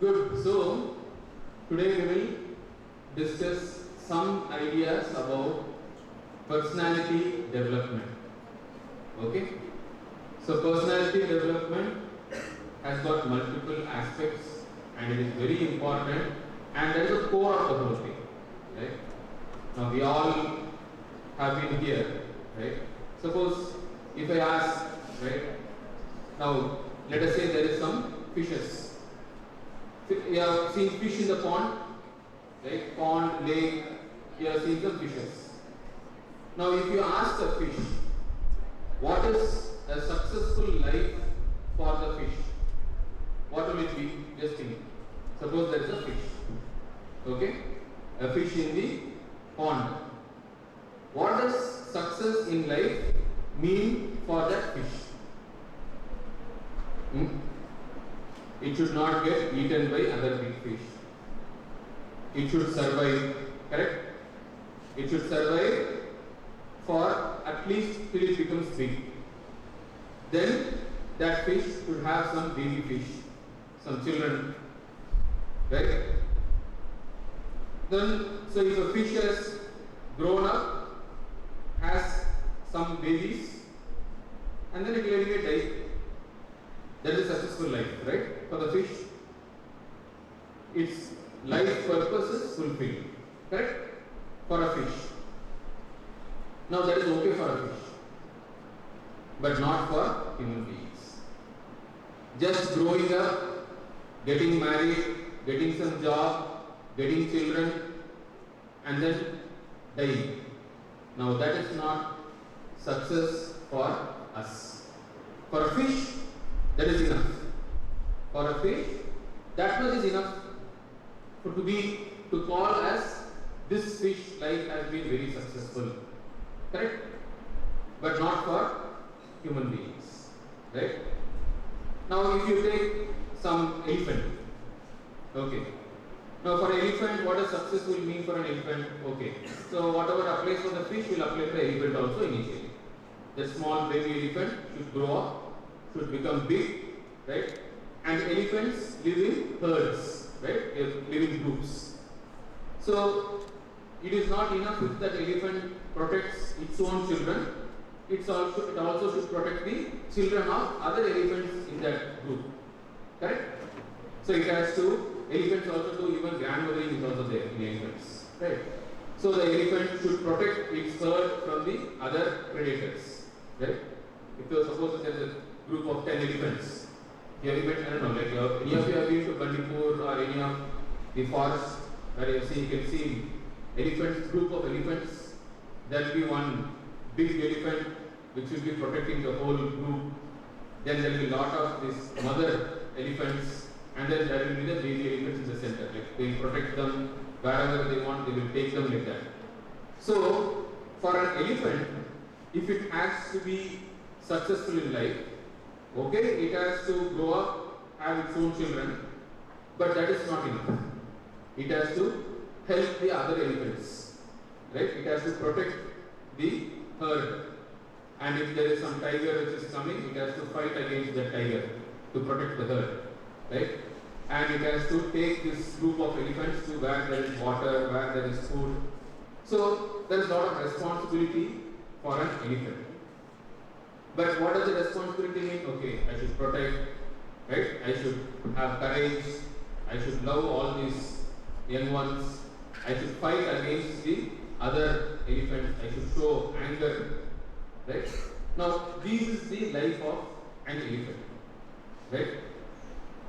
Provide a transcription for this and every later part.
Good. So today we will discuss some ideas about personality development. Okay. So personality development has got multiple aspects and it is very important and that is the core of the whole thing. Right. Now we all have been here. Right. Suppose if I ask, right, now let us say there is some fishes. You have seen fish in the pond, right? Pond, lake, you have seen some fishes. Now if you ask a fish, what is a successful life for the fish? What will it be? Just think. Suppose there is a fish. Okay? A fish in the pond. What does success in life mean for that fish? It should not get eaten by other big fish. It should survive, correct? It should survive for at least till it becomes big. Then that fish should have some baby fish, some children, right? Then, so if a fish has grown up, has some babies, and then it will anyway die. That is successful life, right? For the fish, its life purpose is fulfilled, correct? For a fish. Now that is okay for a fish, but not for human beings. Just growing up, getting married, getting some job, getting children, and then dying. Now that is not success for us. For a fish, that is enough. For a fish, that much is enough to call as this fish life has been very successful. Correct? But not for human beings. Right? Now if you take some elephant. Okay. Now for elephant, what does successful mean for an elephant? Okay. So whatever applies for the fish will apply for the elephant also initially. The small baby elephant should grow up, should become big, right? And elephants live in herds, right? They live in groups. So it is not enough if that elephant protects its own children. It also should protect the children of other elephants in that group. Correct? So it has to, elephants also do, even grandmothering is also there in elephants. Right? So the elephant should protect its herd from the other predators. Right? If you suppose there is a group of 10 elephants. You have met, I don't know, like any of you have been to Bandipur or any of the forest where you can see elephants, group of elephants. There will be one big elephant which will be protecting the whole group. Then there will be a lot of these mother elephants, and then there will be the baby elephants in the center. Like they will protect them wherever they want, they will take them like that. So for an elephant, if it has to be successful in life, okay, it has to grow up, have its own children, but that is not enough. It has to help the other elephants, right? It has to protect the herd, and if there is some tiger which is coming, it has to fight against that tiger to protect the herd, right? And it has to take this group of elephants to where there is water, where there is food. So there is a lot of responsibility for an elephant. But what does the responsibility mean? Okay, I should protect, right? I should have courage. I should love all these young ones. I should fight against the other elephants. I should show anger, right? Now, this is the life of an elephant, right?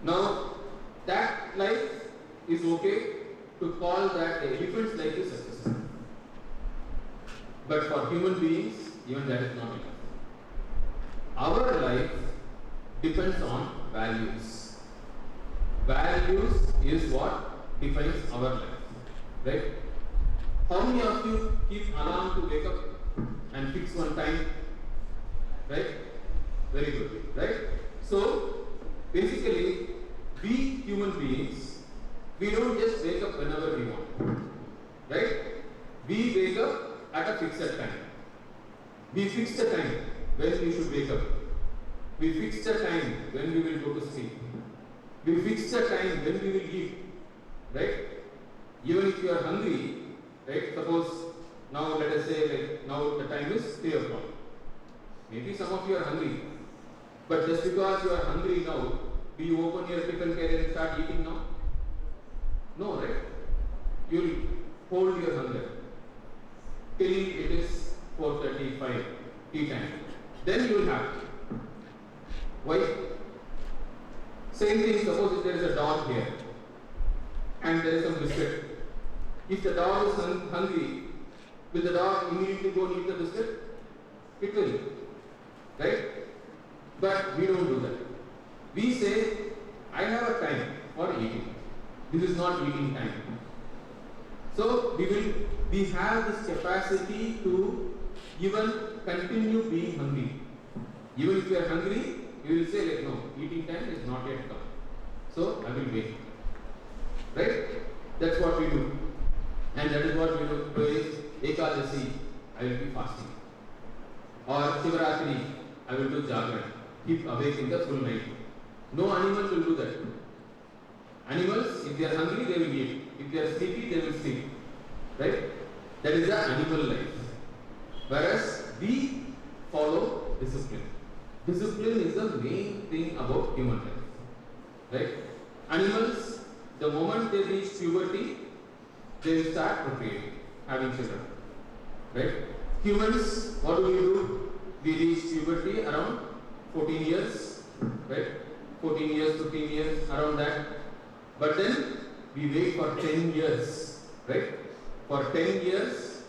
Now, that life is okay to call that the elephant's life is successful. But for human beings, even that is not enough. Our life depends on values. Values is what defines our life, right? How many of you keep alarm to wake up and fix one time, right? Very good, right? So basically, we human beings, we don't just wake up whenever we want, right? We wake up at a fixed time. We fix the time when we should wake up. We fix the time when we will go to sleep. We fix the time when we will eat, right? Even if you are hungry, right? Suppose now let us say like now the time is 3 o'clock. Maybe some of you are hungry, but just because you are hungry now, do you open your tiffin carrier and start eating now? No, right? You will hold your hunger till it is 4:35 tea time. Then you will have. Why? Same thing, suppose if there is a dog here and there is some biscuit. If the dog is hungry, will the dog immediately go and eat the biscuit? It will. Right? But we don't do that. We say, I have a time for eating. This is not eating time. So we have this capacity to even continue being hungry. Even if you are hungry, you will say like, no, eating time is not yet come. So I will wait. Right? That's what we do. And that is what we do is Ekadasi, I will be fasting. Or Shivaratri, I will do Jagran. Keep awake in the full night. No animal will do that. Animals, if they are hungry, they will eat. If they are sleepy, they will sleep. Right? That is the animal life. Whereas we follow discipline. Discipline is the main thing about human life. Right? Animals, the moment they reach puberty, they will start procreating, having children. Right? Humans, what do? We reach puberty around 14 years. Right? 14 years, 15 years, around that. But then we wait for 10 years. Right? For 10 years,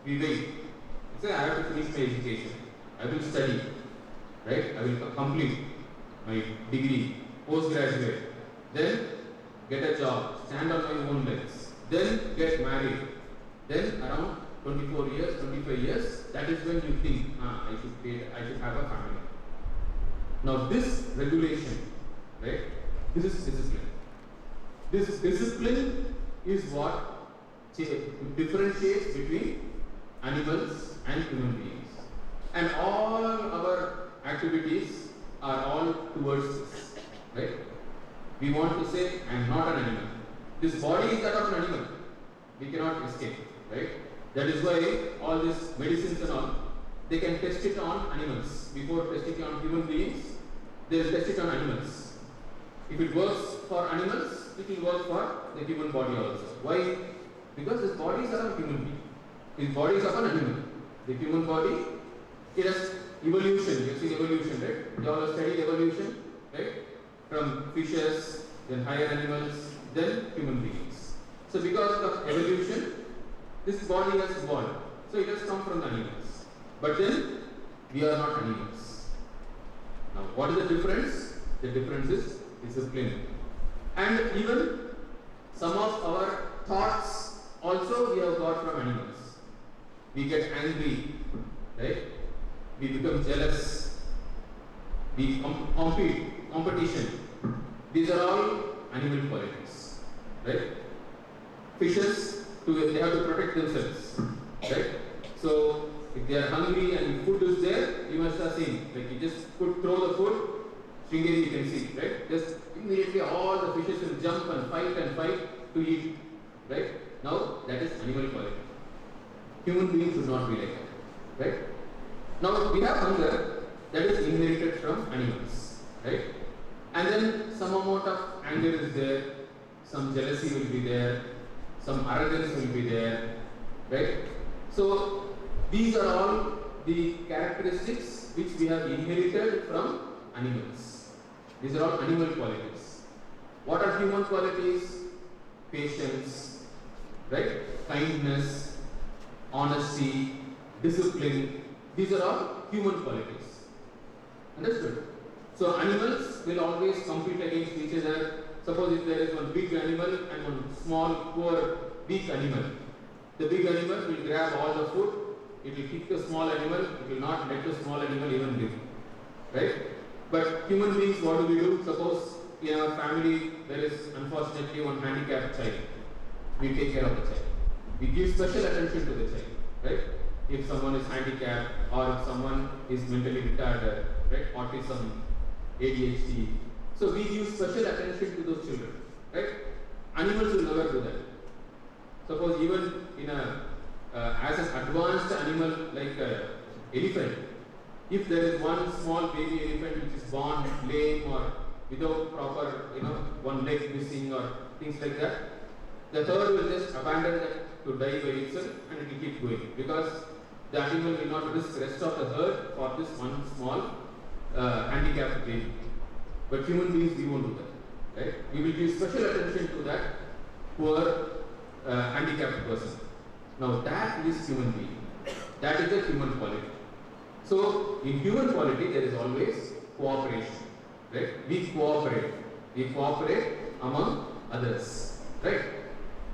we wait. Say, I have to finish my education. I will study. Right? I will complete my degree, postgraduate. Then get a job, stand on my own legs. Then get married. Then around 24 years, 25 years, that is when you think, I should have a family. Now this regulation, right? This is discipline. This discipline is what differentiates between animals and human beings. And all our activities are all towards this, right? We want to say, I am not an animal. This body is that of an animal. We cannot escape, right? That is why all these medicines and all, they can test it on animals. Before testing it on human beings, they will test it on animals. If it works for animals, it will work for the human body also. Why? Because this body is of a human being. His body is of an animal. The human body, it has evolution. You have seen evolution, right? You all have studied evolution, right? From fishes, then higher animals, then human beings. So because of evolution, this body has evolved. So it has come from the animals. But then, we are not animals. Now what is the difference? The difference is discipline. And even some of our thoughts also we have got from animals. We get angry, right? We become jealous. We compete, competition. These are all animal qualities, right? Fishes, they have to protect themselves, right? So if they are hungry and food is there, you must have seen, like you just throw the food, Sringeri you can see, right? Just immediately all the fishes will jump and fight to eat, right? Now that is animal quality. Human beings should not be like that, right? Now we have hunger that is inherited from animals, right? And then some amount of anger is there, some jealousy will be there, some arrogance will be there, right? So these are all the characteristics which we have inherited from animals. These are all animal qualities. What are human qualities? Patience, right? Kindness, honesty, discipline. These are all human qualities. Understood? So animals will always compete against each other. Suppose if there is one big animal and one small, poor, weak animal. The big animal will grab all the food, it will kick the small animal, it will not let the small animal even live. Right? But human beings, what do we do? Suppose in our family there is unfortunately one handicapped child. We take care of the child. We give special attention to the child. Right? If someone is handicapped or if someone is mentally retarded, right? Autism, ADHD, So we give special attention to those children, right? Animals will never do that. Suppose even in as an advanced animal like elephant, if there is one small baby elephant which is born lame or without proper, one leg missing or things like that, the herd will just abandon that to die by itself and it will keep going, because the animal will not risk rest of the herd for this one small handicapped baby. But human beings, we won't do that, right? We will give special attention to that poor handicapped person. Now that is human being. That is the human quality. So in human quality there is always cooperation, right? We cooperate among others, right?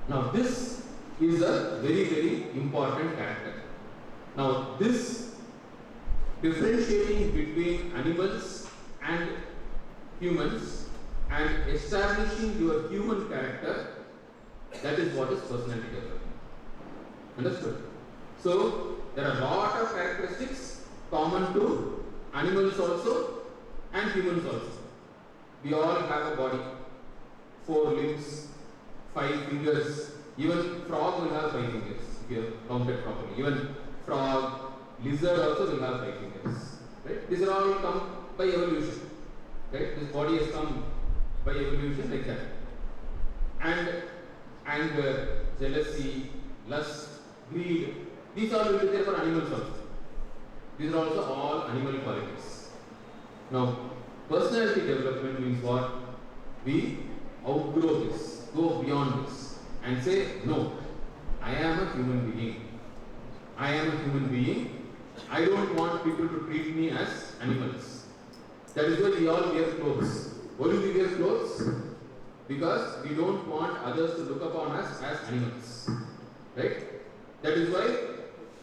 Now this is a very, very important character. Now this differentiating between animals and humans and establishing your human character, that is what is personality development. Understood? So there are a lot of characteristics common to animals also and humans also. We all have a body, 4 limbs, 5 fingers. Even frog will have 5 fingers if you have counted properly. Even frog, lizard also will have 5 fingers. Right? These are all come by evolution. Right? This body has come by evolution like that. And anger, jealousy, lust, greed, these all will be there for animals also. These are also all animal qualities. Now, personality development means what? We outgrow this, go beyond this and say, no, I am a human being. I am a human being. I don't want people to treat me as animals. That is why we all wear clothes. Why do we wear clothes? Because we don't want others to look upon us as animals. Right? That is why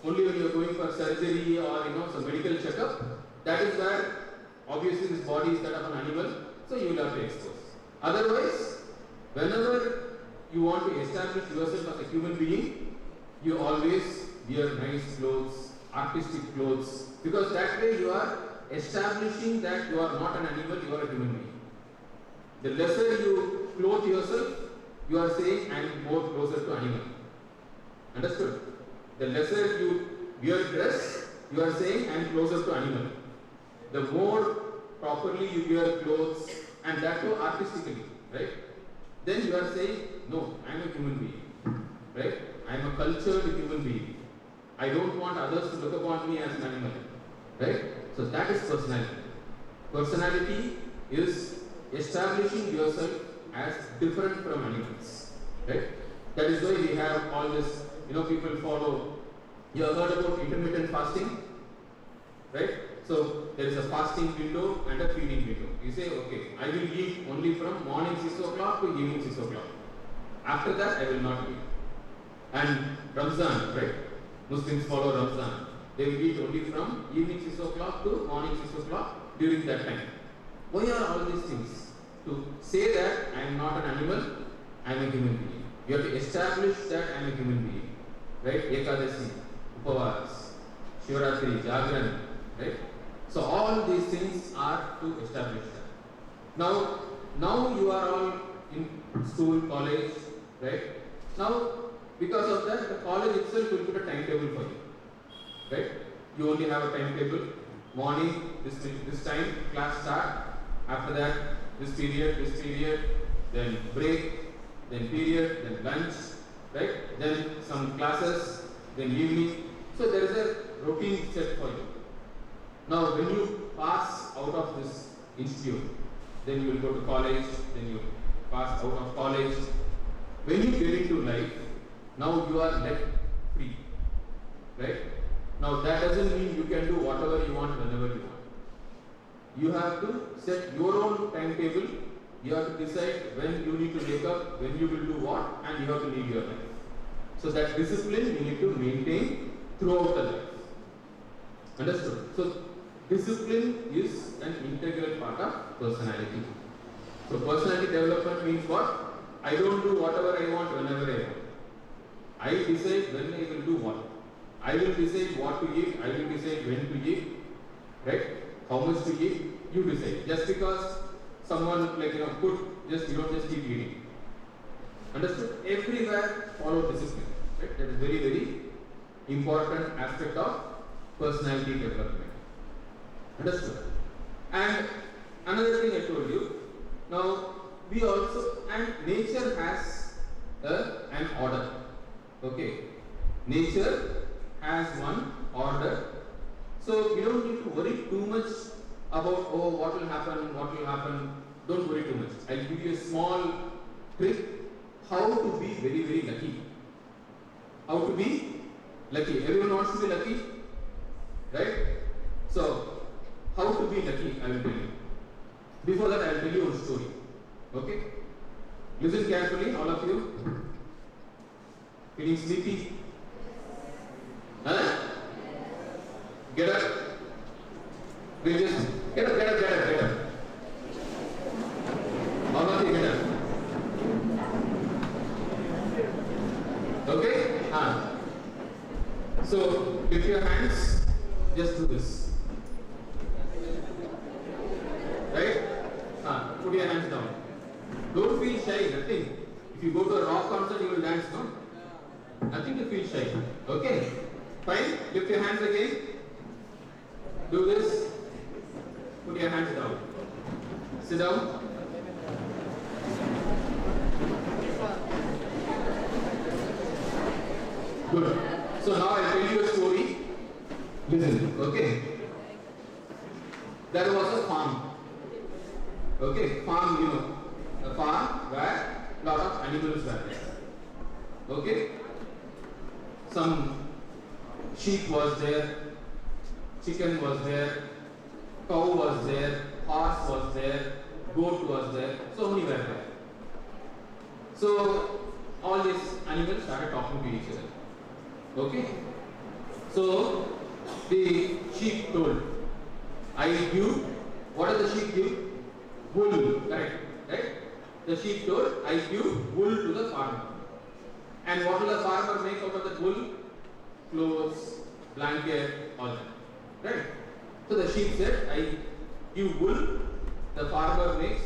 only when you are going for surgery or some medical checkup, that is where obviously this body is that of an animal, so you will have to expose. Otherwise, whenever you want to establish yourself as a human being, you always wear nice clothes, artistic clothes, because that way you are establishing that you are not an animal, you are a human being. The lesser you clothe yourself, you are saying I am more closer to animal. Understood? The lesser you wear dress, you are saying I am closer to animal. The more properly you wear clothes, and that too artistically, right? Then you are saying, no, I am a human being, right? I am a cultured human being. I don't want others to look upon me as an animal, right? So that is personality. Personality is establishing yourself as different from animals, right? That is why we have all this, people follow. You have heard about intermittent fasting, right? So there is a fasting window and a feeding window. You say, okay, I will eat only from morning 6 o'clock to evening 6 o'clock. After that, I will not eat. And Ramzan, right? Muslims follow Ramzan. They will eat only from evening 6 o'clock to morning 6 o'clock during that time. Why are all these things? To say that I am not an animal, I am a human being. You have to establish that I am a human being. Right? Ekadasi, Upavas, Shivaratri, Jagran, right? So all these things are to establish that. Now you are all in school, college, right? Now because of that, the college itself will put a timetable for you, right? You only have a timetable. Morning, this time class start. After that, this period, then break, then period, then lunch, right? Then some classes, then evening. So there is a routine set for you. Now when you pass out of this institute, then you will go to college, then you pass out of college. When you get into life, now you are let free, right? Now that doesn't mean you can do whatever you want whenever you want. You have to set your own timetable. You have to decide when you need to wake up, when you will do what, and you have to live your life. So that discipline you need to maintain throughout the life. Understood? So discipline is an integral part of personality. So personality development means what? I don't do whatever I want whenever I want. I decide when I will do what. I will decide what to eat, I will decide when to eat, right? How much to eat, you decide. Just because someone like put just you don't just keep eating. Understood? Everywhere follow discipline. Right? That is very, very important aspect of personality development. Understood? And another thing I told you. Now we also, and nature has an order. Okay, nature has one order. So we don't need to worry too much about what will happen. Don't worry too much. I'll give you a small trick how to be very, very lucky. How to be lucky. Everyone wants to be lucky, right? So how to be lucky, I will tell you. Before that, I will tell you a story. Okay? Listen carefully, all of you. Feeling sleepy? Huh? Get up. We'll just get up. All of you get up. Okay? So, lift your hands. Just do this. Right? Put your hands down. Don't feel shy, nothing. If you go to a rock concert, you will dance, no? Nothing to feel shy. Okay? Fine? Lift your hands again. Do this. Put your hands down. Sit down. Good. So now I'll tell you a story. Listen, okay? There was a farm. Okay, farm, a farm where a lot of animals were there. Okay? Some sheep was there, chicken was there, cow was there, horse was there, goat was there, so many were there. So all these animals started talking to each other. Okay? So the sheep told, I give, what does the sheep give? Wool, correct? Right? The sheep told, I give wool to the farmer. And what will the farmer make out of that wool? Clothes, blanket, all that. Right? So the sheep said, I give wool, the farmer makes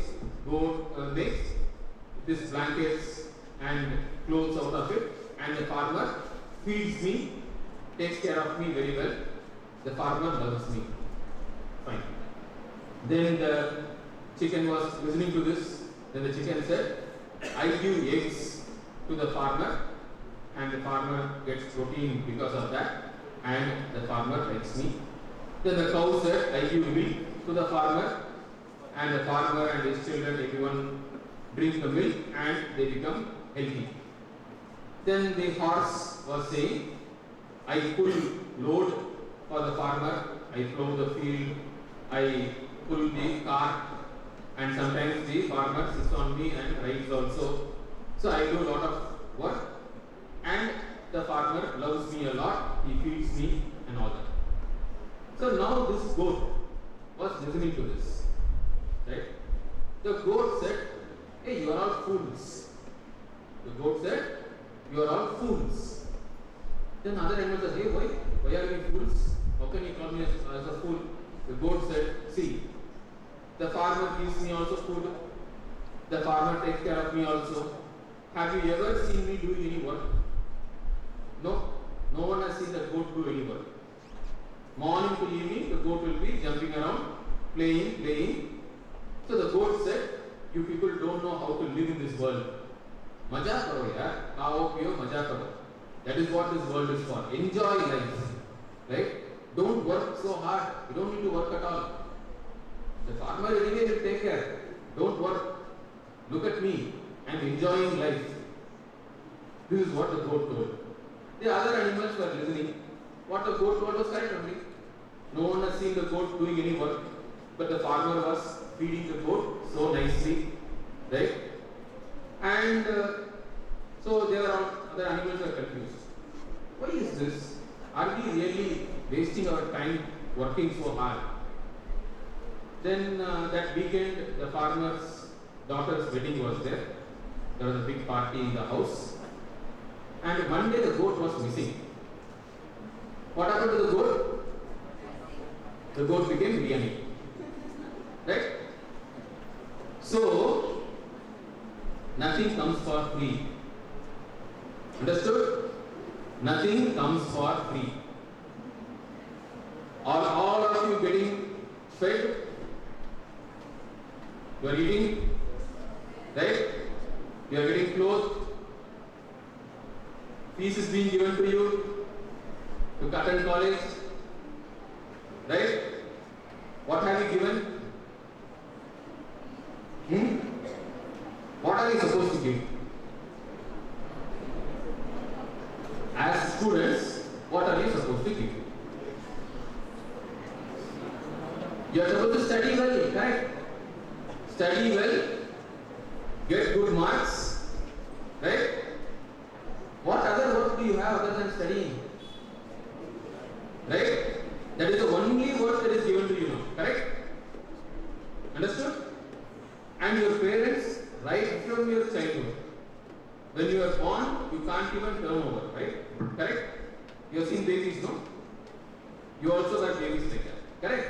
these blankets and clothes out of it, and the farmer feeds me, takes care of me very well. The farmer loves me. Fine. Then the chicken was listening to this. Then the chicken said, I give eggs to the farmer, and the farmer gets protein because of that, and the farmer likes me. Then the cow said, I give milk to the farmer, and the farmer and his children, everyone drink the milk and they become healthy. Then the horse was saying, I pull load for the farmer, I plow the field, I pull the cart, and sometimes the farmer sits on me and rides also. So I do a lot of work, and the farmer loves me a lot, he feeds me and all that. So now this goat was listening to this, right? The goat said, hey, you are all fools. The goat said, you are all fools. Then other animals said, hey, why are we fools? How can you call me as a fool? The goat said, see, the farmer gives me also food. The farmer takes care of me also. Have you ever seen me doing any work? No. No one has seen the goat do any work. Morning to evening, the goat will be jumping around, playing. So the goat said, you people don't know how to live in this world. Maja karo yaar, aao piyo, maja karo. That is what this world is for. Enjoy life. Right? Don't work so hard. You don't need to work at all. The farmer anyway will take care. Don't work. Look at me. I'm enjoying life. This is what the goat told. The other animals were listening. What the goat told was correct only. No one has seen the goat doing any work. But the farmer was feeding the goat so nicely. Right? And so they were all, other animals were confused. Why is this? Are we really wasting our time working so hard? Then that weekend, the farmer's daughter's wedding was there. There was a big party in the house. And one day the goat was missing. What happened to the goat? The goat became biryani. Right? So, nothing comes for free. Understood? Nothing comes for free. Are all of you getting fed? You are eating, right? You are getting clothed. Fees is being given to you to attend college, right? What have you given? What are you supposed to give? As students, what are you supposed to give? You are supposed to study well, correct? Study well, get good marks, right? What other work do you have other than studying? Right? That is the only work that is given to you now, correct? Understood? And your parents, right from your childhood, when you are born, you can't even turn over, right? Correct? You have seen babies, no? You also got babies take care, correct?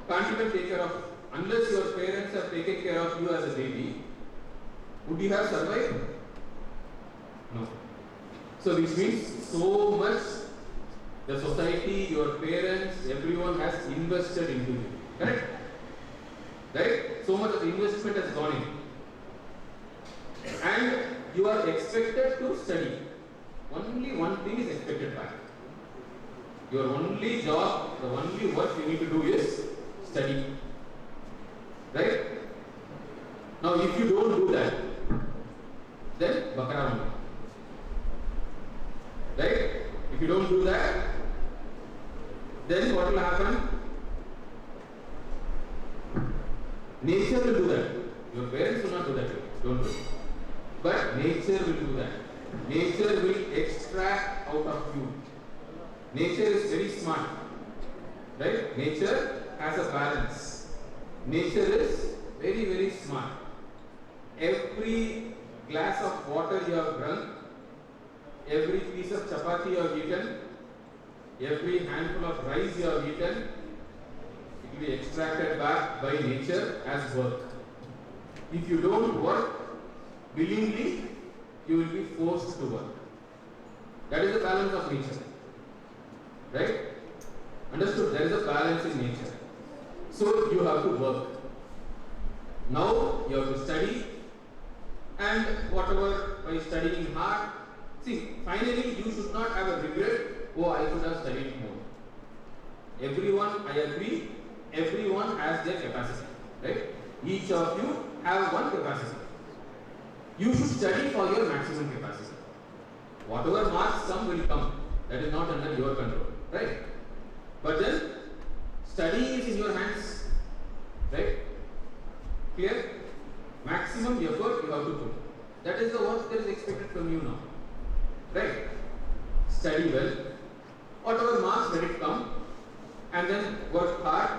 Can't even take care of, unless your parents have taken care of you as a baby, would you have survived? No. So this means so much the society, your parents, everyone has invested into you, correct? Right? So much of investment has gone in. And you are expected to study. Only one thing is expected back. Your only job, the only work you need to do is study. Right? Now if you don't do that, then bakara only. Right? If you don't do that, then what will happen? Nature will do that. Your parents will not do that. Don't do it. But nature will do that. Nature will extract out of you. Nature is very smart. Right? Nature has a balance. Nature is very, very smart. Every glass of water you have drunk, every piece of chapati you have eaten, every handful of rice you have eaten, it will be extracted back by nature as work. If you don't work willingly, you will be forced to work. That is the balance of nature. Right? Understood? There is a balance in nature. So you have to work. Now you have to study, and whatever by studying hard, see, finally you should not have a regret, oh, I should have studied more. Everyone, I agree, everyone has their capacity, right? Each of you have one capacity. You should study for your maximum capacity. Whatever marks come will come. That is not under your control, right? But then, studying is in your hands, right? Clear? Maximum effort you have to put. That is the work that is expected from you now. Right? Study well. Whatever marks let it come. And then work hard.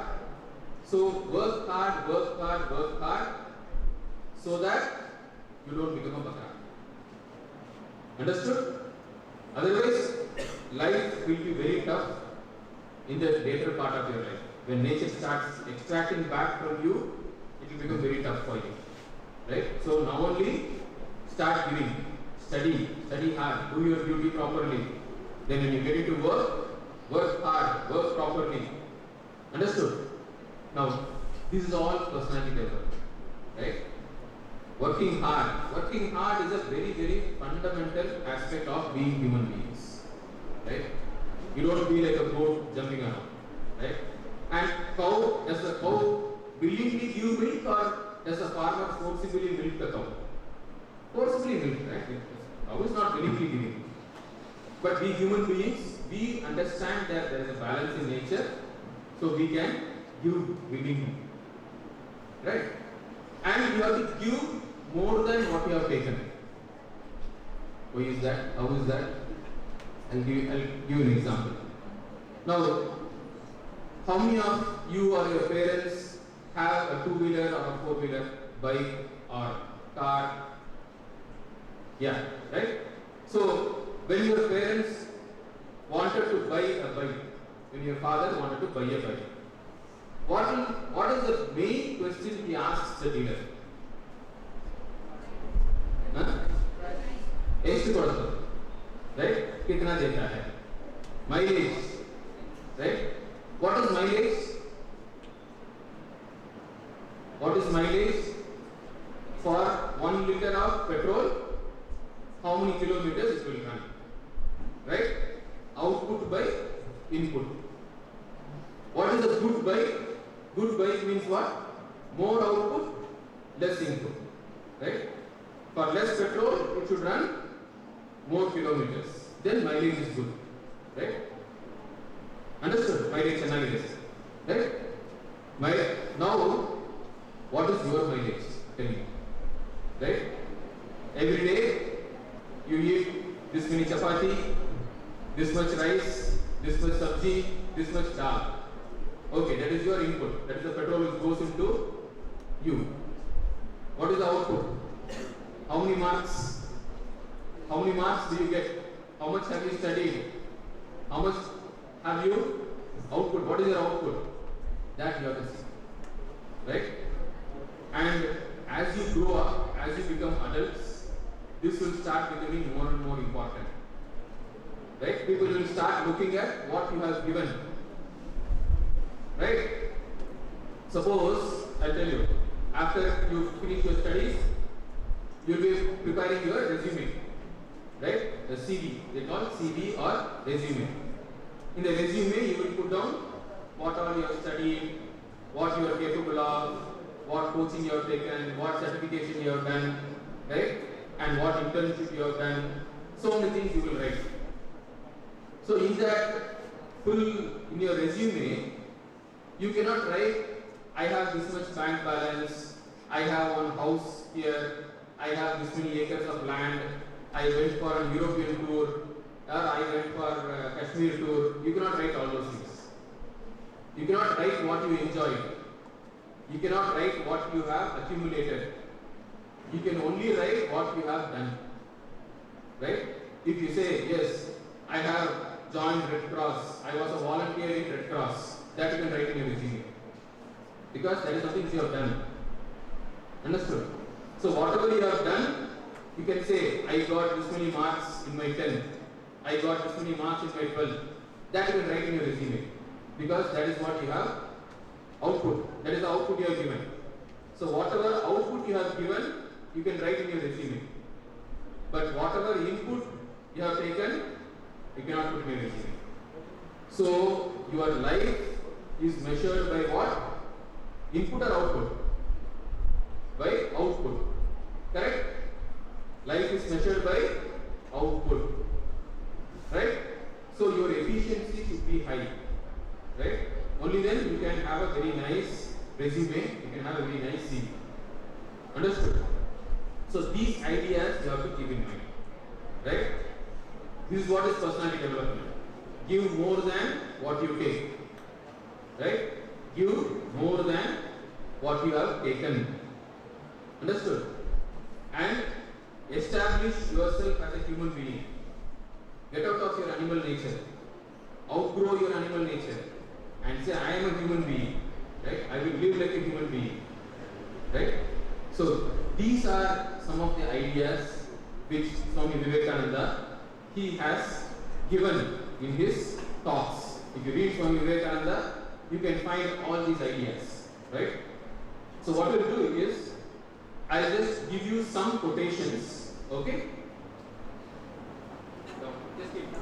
So work hard, work hard, work hard. So that you don't become a bakra. Understood? Otherwise, life will be very tough in the later part of your life. When nature starts extracting back from you, it will become very tough for you. Right? So now only start giving. Study hard, do your duty properly. Then when you get into work hard, work properly. Understood? Now, this is all personality development. Right? Working hard is a very, very fundamental aspect of being human beings. Right? You don't be like a goat jumping around. Right? And does the cow willingly give milk, or does the farmer forcibly milk the cow? Forcibly milk, right? Cow is not willingly giving. But we human beings, we understand that there is a balance in nature, so we can give willingly. Right? And you have to give more than what you have taken. Who is that? How is that? I'll give you an example. Now, how many of you or your parents have a two-wheeler or a four-wheeler, bike or car? Yeah, right? So, when your parents wanted to buy a bike, when your father wanted to buy a bike, What is the main question he asks the dealer? ಎಷ್ಟು ಕೊಡುತ್ತೆ, right? कितना देता है? Mileage, right? What is mileage? What is mileage? For 1 liter of petrol, how many kilometers it will run, right? Output by input. What is the good by? Good by means what? More output, less input, right? For less petrol, it should run more kilometers. Then mileage is good, right? Understood? Mileage analysis, right? Now, what is your mileage? Tell me, right? Every day you eat this many chapati, this much rice, this much sabji, this much dal. Okay, that is your input. That is the petrol which goes into you. What is the output? How many marks? How many marks do you get? How much have you studied? How much have you output? What is your output? That you have to see, right? And as you grow up, as you become adults, this will start becoming more and more important, right? People will start looking at what you have given, right? Suppose I tell you, after you finish your studies, you will be preparing your resume, right? The CV, they call CV or resume. In the resume, you will put down what all you have studied, what you are capable of, what coaching you have taken, what certification you have done, right? And what internship you have done. So many things you will write. So in that in your resume, you cannot write, I have this much bank balance, I have one house here, I have this many acres of land, I went for a European tour, or I went for Kashmir tour. You cannot write all those things. You cannot write what you enjoyed. You cannot write what you have accumulated. You can only write what you have done, right? If you say, yes, I have joined Red Cross, I was a volunteer in Red Cross, that you can write in your resume, because that is something you have done. Understood? So whatever you have done, you can say, I got this many marks in my 10th, I got this many marks in my 12th. That you can write in your resume, because that is what you have output. That is the output you have given. So whatever output you have given, you can write in your resume. But whatever input you have taken, you cannot put in your resume. So your life is measured by what? Input or output? By output. Correct? Life is measured by output. Right? So your efficiency should be high. Right? Only then you can have a very nice resume, you can have a very nice CV. Understood? So these ideas you have to keep in mind. Right? This is what is personality development. Give more than what you take. Right? Give more than what you have taken. Understood? And establish yourself as a human being. Get out of your animal nature. Outgrow your animal nature. And say, I am a human being. Right? I will live like a human being. Right? So these are some of the ideas which Swami Vivekananda he has given in his talks. If you read Swami Vivekananda, you can find all these ideas, right? So what we'll do is, I'll just give you some quotations, okay? So, just keep this.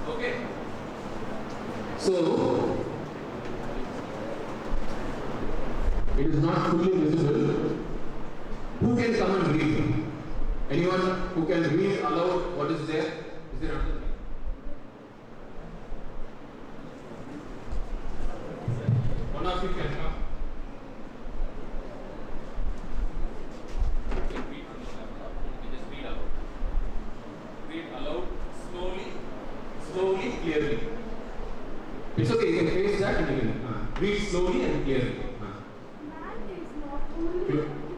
Okay. So it is not fully visible. Who can come and read? Anyone who can read aloud what is there? Is there another? One of you can come. You can read from the laptop. You can just read aloud. Read aloud slowly, clearly. It's okay, you can face that and you can read slowly and clearly. Man is not only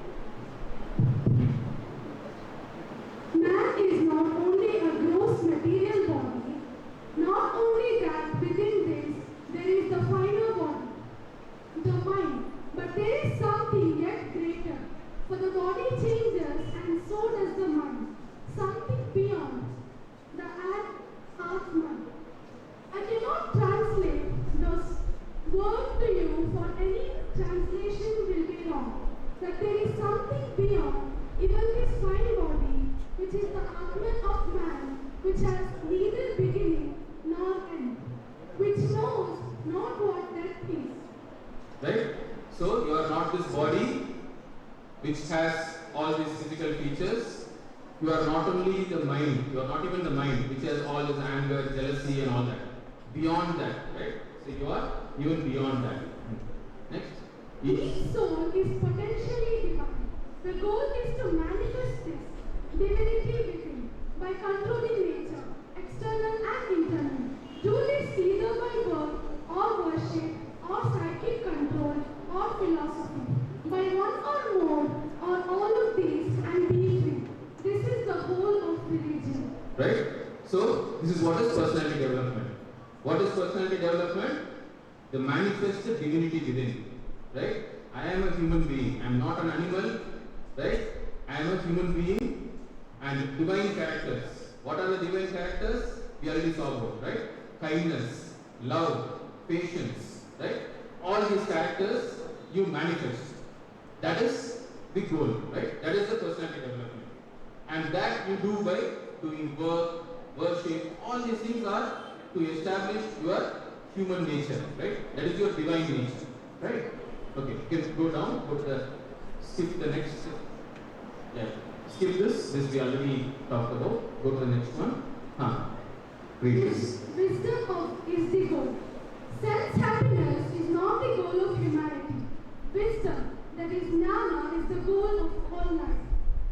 has neither beginning nor end, which knows not what death is. Right? So you are not this body which has all these physical features. You are not only the mind, you are not even the mind which has all this anger, jealousy and all that. Beyond that, right? So you are even beyond that. Next. Each soul is potentially divine. The goal is to manifest this divinity within by controlling nature, external and internal. Do this either by birth or worship or psychic control or philosophy. By one or more or all of these and be free. This is the whole of religion. Right? So this is what is personality development. What is personality development? The manifested divinity within. Right? I am a human being. I am not an animal. Right? I am a human being and divine characters. What are the divine characters? We already saw about, right? Kindness, love, patience, right? All these characters you manifest. That is the goal, right? That is the personality development. And that you do by doing work, worship, all these things are to establish your human nature, right? That is your divine nature, right? Okay, you can go down, skip the next, yeah, skip this we already talked about, go to the next one. Read this. Wisdom is the goal. Sense happiness is not the goal of humanity. Wisdom, that is Jnana, is the goal of all life.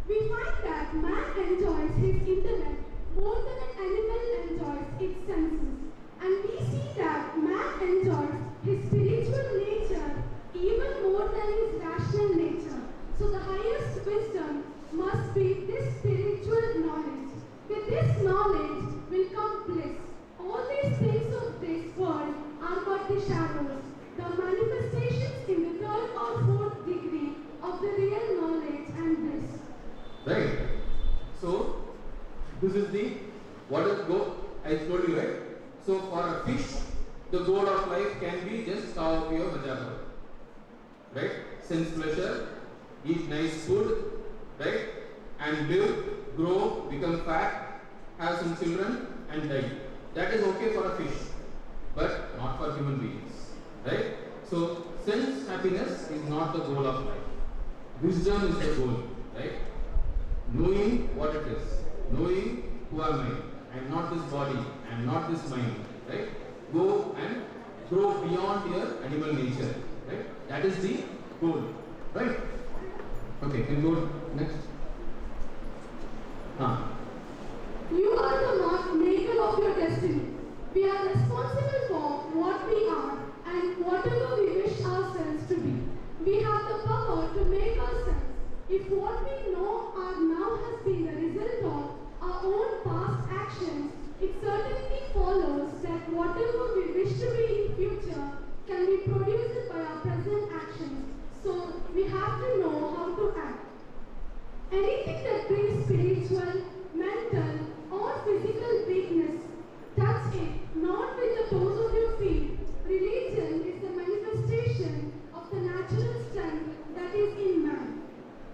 We find that man enjoys his intellect more than an animal enjoys its senses. And we see that man enjoys his spiritual nature even more than his rational nature. So the highest wisdom must be this spiritual knowledge. With this knowledge will come bliss. All these things of this world are but the shadows, the manifestations in the third or fourth degree of the real knowledge and bliss. Right. So this is the what is goal? I told you, right? So for a fish, the goal of life can be just cow your vajayapur. Right? Sense pleasure, eat nice food, right? And live, grow, become fat, have some children and die. That is okay for a fish, but not for human beings. Right? So sense happiness is not the goal of life. Wisdom is the goal, right? Knowing what it is, knowing who am I am not this body, I am not this mind, right? Go and grow beyond your animal nature, right? That is the goal, right? Okay, can go next. You are the maker of your destiny. We are responsible for what we are and whatever we wish ourselves to be. We have the power to make ourselves. If what we know are now has been the result of our own past actions, it certainly follows that whatever we wish to be in future can be produced by our present actions. So we have to know how to act. Anything that brings spiritual, mental, or physical weakness, touch it, not with the toes of your feet. Religion is the manifestation of the natural strength that is in man.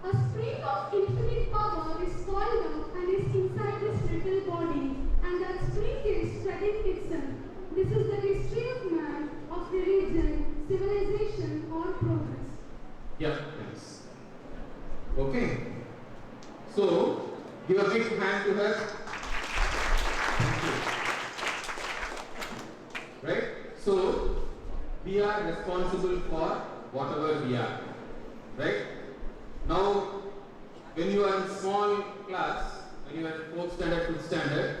A spring of infinite power is coiled up and is inside this little body, and that spring is spreading itself. This is the history of man, of religion, civilization, or progress. Yeah, thanks. Okay. So, give a big hand to her. Right? So, we are responsible for whatever we are. Right? Now, when you are in small class, when you are in 4th standard, 5th standard,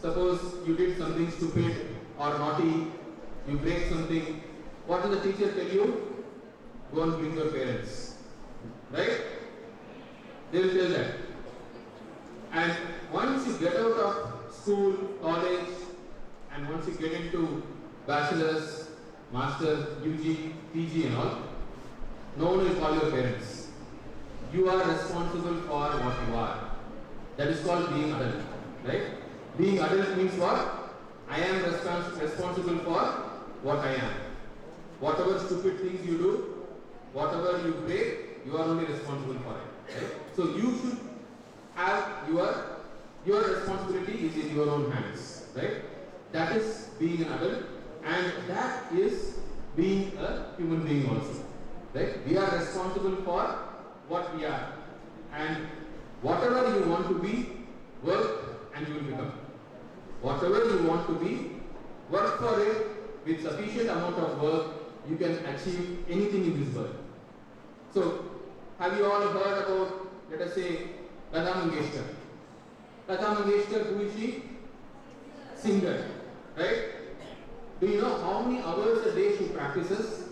suppose you did something stupid or naughty, you break something, what will the teacher tell you? Go and bring your parents. Right? They will tell that. And once you get out of school, college, and once you get into bachelor's, master's, UG, PG and all, no one will call your parents. You are responsible for what you are. That is called being adult. Right? Being adult means what? I am responsible for what I am. Whatever stupid things you do, whatever you break, you are only responsible for it. Right? So you should have your your responsibility is in your own hands, right? That is being an adult, and that is being a human being also, right? We are responsible for what we are, and whatever you want to be, work and you will become. Whatever you want to be, work for it. With sufficient amount of work, you can achieve anything in this world. So, have you all heard about, let us say, Lata Mangeshkar? Lata Mangeshkar, who is she? Singer, right? Do you know how many hours a day she practices?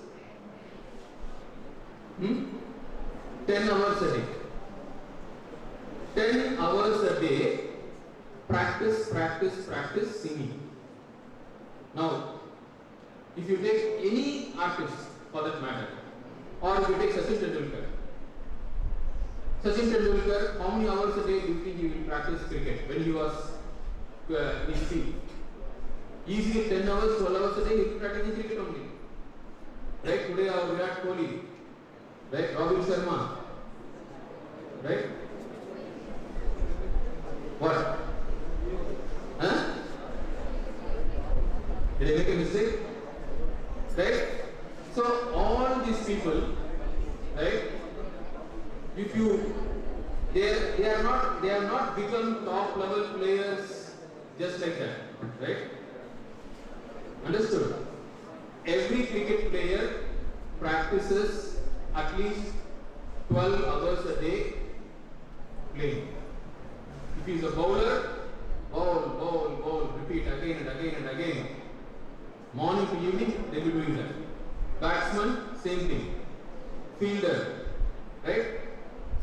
10 hours a day. 10 hours a day, practice singing. Now, if you take any artist for that matter, or if you take Sachin Tendulkar. Sachin Tendulkar, how many hours a day do you think he will practice cricket when he was in his field? Easily 10 hours, 12 hours a day he will practice cricket only. Right? Today our Virat Kohli, right? Robin Sharma, right? What? Huh? Did I make a mistake? Right? So all these people, right? If you, they are not become top level players just like that, right? Understood? Every cricket player practices at least 12 hours a day playing. If he is a bowler, bowl, repeat again and again and again. Morning to evening, they will be doing that. Batsman, same thing. Fielder, right?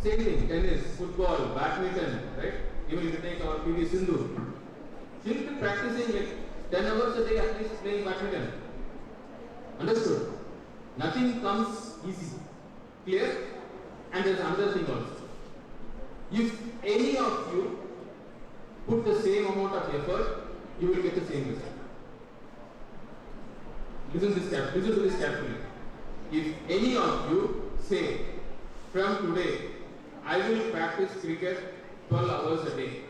Same thing. Tennis, football, badminton, right? Even if you take our PV Sindhu, she will be practicing like 10 hours a day at least playing badminton. Understood? Nothing comes easy. Clear? And there's another thing also. If any of you put the same amount of effort, you will get the same result. Listen to this carefully. If any of you say, from today, I will practice cricket 12 hours a day.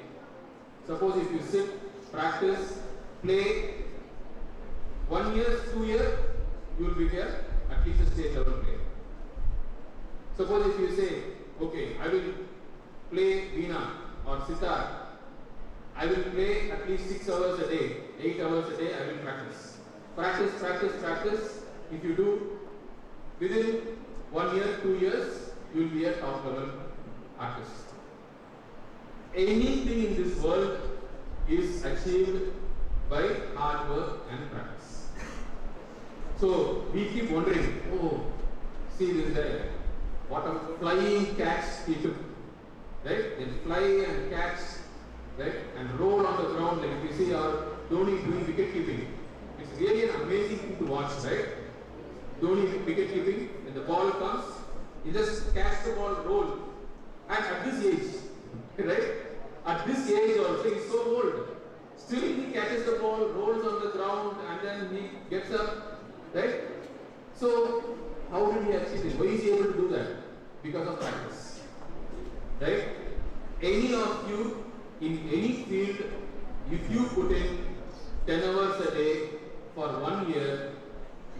Suppose if you sit, practice, play 1 year, 2 years, you will become at least a state level player. Suppose if you say, okay, I will play Veena or Sitar, I will play at least 6 hours a day, 8 hours a day, I will practice. Practice. If you do, within 1 year, 2 years, you will be a top level artist. Anything in this world is achieved by hard work and practice. So we keep wondering, oh, see this guy, what a flying catch he took, right? They fly and catch, right? And roll on the ground. Like if you see our Dhoni doing wicket keeping, it's really an amazing thing to watch, right? Dhoni wicket keeping, when the ball comes, he just catch the ball, roll. And at this age, right? At this age also, he's so old. Still he catches the ball, rolls on the ground, and then he gets up, right? So, how did he achieve it? Why is he able to do that? Because of practice. Right? Any of you, in any field, if you put in 10 hours a day for 1 year,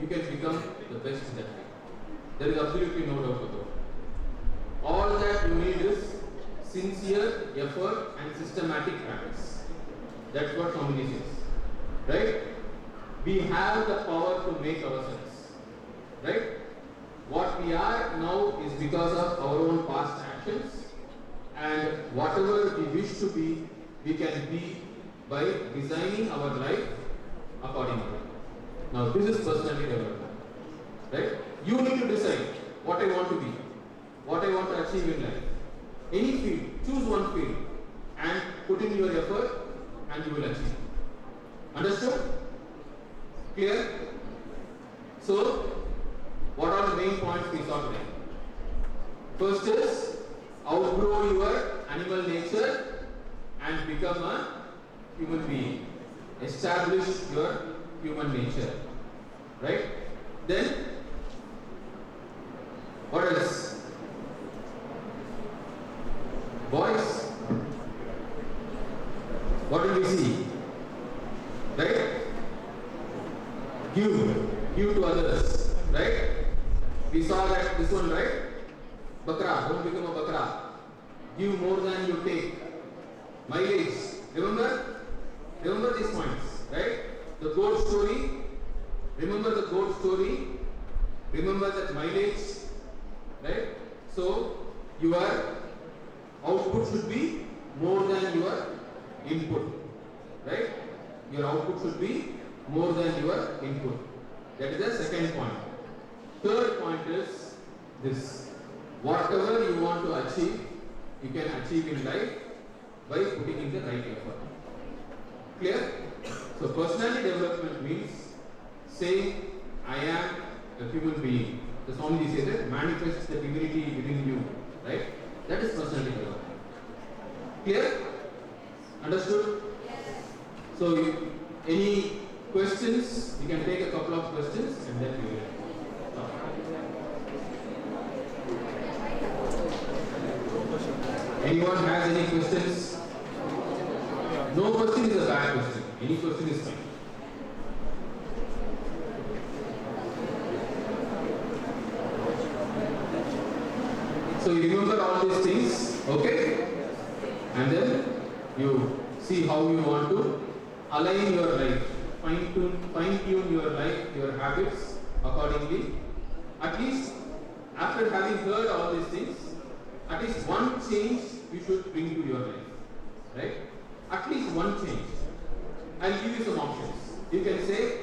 you can become the best in that field. There is absolutely no doubt about it. All that you need is sincere effort and systematic practice. That's what Swami says. Right? We have the power to make ourselves. Right? What we are now is because of our own past actions, and whatever we wish to be, we can be by designing our life accordingly. Now this is personality development. Right? You need to decide what I want to be, what I want to achieve in life. Any field, choose one field and put in your effort and you will achieve. Understood? Clear? So, what are the main points we saw today? First is, outgrow your animal nature and become a human being. Establish your human nature. Right? Then, what else? Boys, Give to others, right? We saw that this one, right? Bakra, don't become a bakra. Give more than you take. Mileage, remember these points, right? The goat story, remember the goat story, remember that mileage, right? So your output should be more than your input, right? Your output should be more than your input. That is the second point. Third point is this: whatever you want to achieve, you can achieve in life by putting in the right effort. Clear? So personality development means saying, I am a human being. The Swamiji says that manifests the divinity within you, right? That is personality development. Clear? Understood? Yes. So any questions? We can take a couple of questions and then we will talk. Anyone has any questions? No question is a bad question. Any question is fine. So you remember all these things, okay? And then you see how you want to align your life, fine-tune your life, your habits accordingly. At least after having heard all these things, at least one change you should bring to your life, right? At least one change. I'll give you some options. You can say,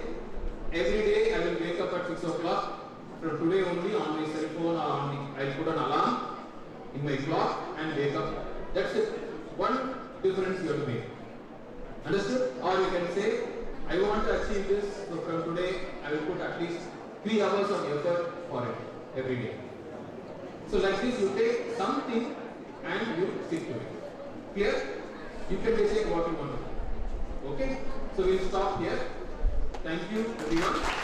every day I will wake up at 6 o'clock. From today only on my cell phone or I'll put an alarm in my clock and wake up. That's it. One difference you have to make. Understood? Or you can say, I want to achieve this, so from today I will put at least 3 hours of effort for it every day. So like this, you take something and you stick to it. Clear? You can decide what you want to do. Okay? So we'll stop here. Thank you everyone.